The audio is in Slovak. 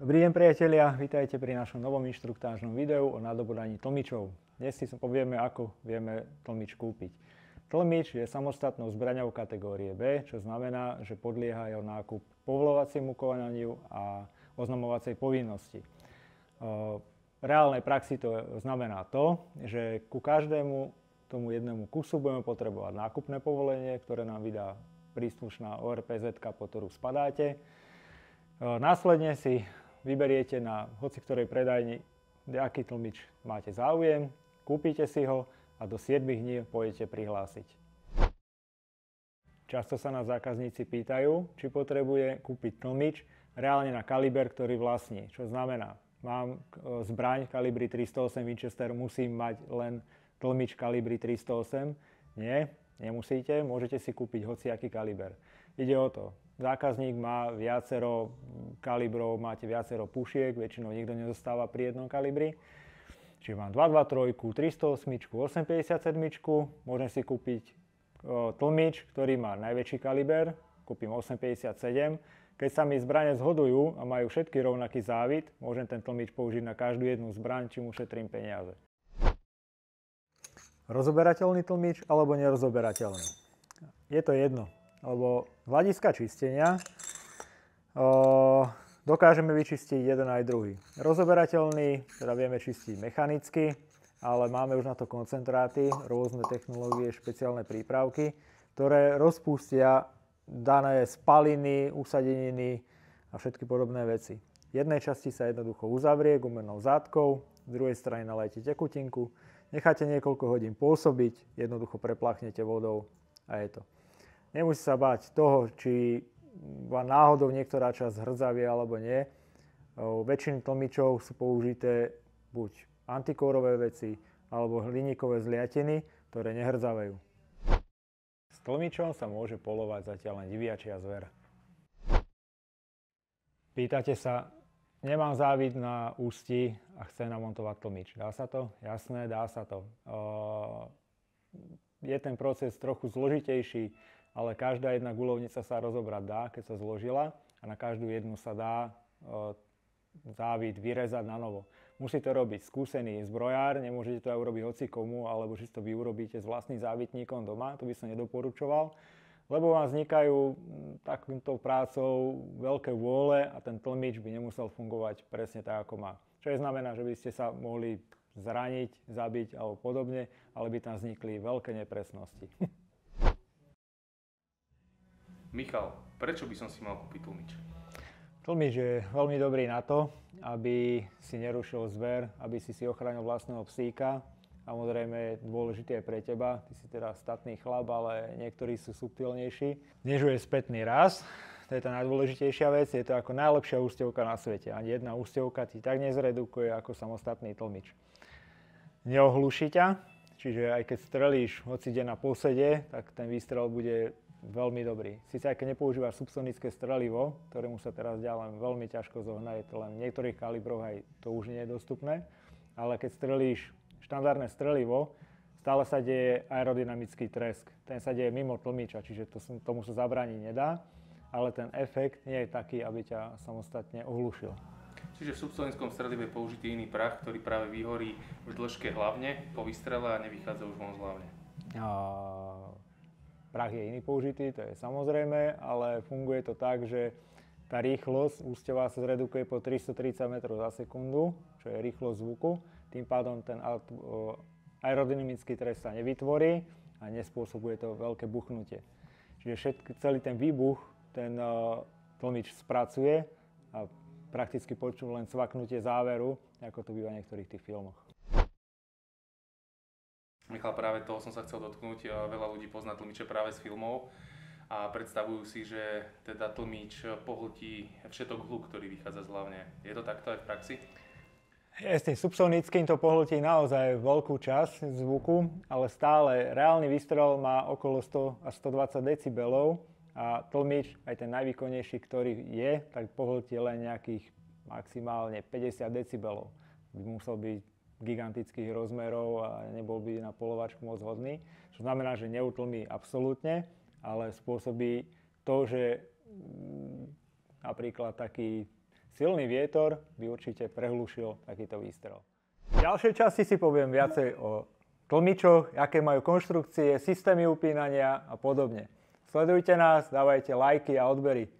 Dobrý deň priatelia, vítajte pri našom novom inštruktážnom videu o nadobudaní tlmičov. Dnes si povieme, ako vieme tlmič kúpiť. Tlmič je samostatnou zbraňou kategórie B, čo znamená, že podlieha jeho nákup povolovaciemu konaniu a oznamovacej povinnosti. V reálnej praxi to znamená to, že ku každému tomu jednému kusu budeme potrebovať nákupné povolenie, ktoré nám vydá príslušná ORPZ, pod ktorú spadáte. Následne si vyberiete na hociktorej predajni, aký tlmič máte záujem, kúpite si ho a do 7 dní pôjdete prihlásiť. Často sa nás zákazníci pýtajú, či potrebuje kúpiť tlmič reálne na kaliber, ktorý vlastní. Čo znamená, mám zbraň kalibri 308 Winchester, musím mať len tlmič kalibri 308? Nie, nemusíte, môžete si kúpiť hociaký kaliber. Ide o to, zákazník má viacero kalibrov, máte viacero pušiek, väčšinou nikto nezostáva pri jednom kalibri. Čiže mám 223, 308, 857, môžem si kúpiť tlmič, ktorý má najväčší kaliber, kúpim 857. Keď sa mi zbrane zhodujú a majú všetky rovnaký závit, môžem ten tlmič použiť na každú jednu zbraň, čím ušetrím peniaze. Rozoberateľný tlmič alebo nerozoberateľný? Je to jedno. Lebo z hľadiska čistenia dokážeme vyčistiť jeden aj druhý. Rozoberateľný, teda vieme čistiť mechanicky, ale máme už na to koncentráty, rôzne technológie, špeciálne prípravky, ktoré rozpustia dané spaliny, usadeniny a všetky podobné veci. V jednej časti sa jednoducho uzavrie gumenou zátkou, z druhej strany nalejete tekutinku, necháte niekoľko hodín pôsobiť, jednoducho prepláchnete vodou a je to. Nemusí sa báť toho, či vám náhodou niektorá časť hrdzavie alebo nie. Väčšiny tlmičov sú použité buď antikórové veci alebo hliníkové zliatiny, ktoré nehrdzavajú. S tlmičom sa môže polovať zatiaľ len diviačia zver. Pýtate sa, nemám závit na ústi a chcem namontovať tlmič. Dá sa to? Jasné, dá sa to. Je ten proces trochu zložitejší, ale každá jedna guľovnica sa rozobrať dá, keď sa zložila a na každú jednu sa dá závit vyrezať na novo. Musí to robiť skúsený zbrojár, nemôžete to aj urobiť hocikomu, alebo že si to vy urobíte s vlastným závitníkom doma, to by som nedoporučoval, lebo vám vznikajú takýmto prácou veľké vôle a ten tlmič by nemusel fungovať presne tak, ako má. Čo znamená, že by ste sa mohli zraniť, zabiť alebo podobne, ale by tam vznikli veľké nepresnosti. Michal, prečo by som si mal kúpiť tlmič? Tlmič je veľmi dobrý na to, aby si nerušil zver, aby si ochránil vlastného psíka. Samozrejme je dôležité aj pre teba, ty si teda statný chlap, ale niektorí sú subtilnejší. Znižuje spätný raz, to je tá najdôležitejšia vec, je to ako najlepšia úsťovka na svete. Ani jedna úsťovka ti tak nezredukuje ako samostatný tlmič. Neohluší ťa, čiže aj keď strelíš hocide na posede, tak ten výstrel bude veľmi dobrý. Sice aj keď nepoužívaš subsonické strelivo, ktorému sa teraz dá len veľmi ťažko zohnať, je to len v niektorých kalibroch aj to už nie je dostupné, ale keď strelíš štandardné strelivo, stále sa deje aerodynamický tresk. Ten sa deje mimo tlmiča, čiže tomu sa zabrániť nedá, ale ten efekt nie je taký, aby ťa samostatne ohlušil. Čiže v subsonickom strelive je použitý iný prach, ktorý práve vyhorí v dĺžke hlavne po výstrele a nevychádza už von z hlavne. Prach je iný použitý, to je samozrejme, ale funguje to tak, že tá rýchlosť úsťová sa zredukuje po 330 m za sekundu, čo je rýchlosť zvuku. Tým pádom ten aerodynamický trest sa nevytvorí a nespôsobuje to veľké buchnutie. Čiže celý ten výbuch ten tlmič spracuje a prakticky počuť len cvaknutie záveru, ako to býva v niektorých tých filmoch. Michal, práve toho som sa chcel dotknúť. Veľa ľudí pozná tlmiče práve z filmov a predstavujú si, že teda tlmič pohltí všetok hluk, ktorý vychádza z hlavne. Je to takto aj v praxi? S tým subsonickým to pohltí naozaj veľkú časť zvuku, ale stále reálny výstrel má okolo 100 až 120 decibelov a tlmič, aj ten najvýkonnejší, ktorý je, tak pohltí len nejakých maximálne 50 decibelov. By musel byť gigantických rozmerov a nebol by na polovačku moc hodný. Čo znamená, že neutlmí absolútne, ale spôsobí to, že napríklad taký silný vietor by určite prehlušil takýto výstrel. V ďalšej časti si poviem viacej o tlmičoch, aké majú konštrukcie, systémy upínania a podobne. Sledujte nás, dávajte lajky a odbery.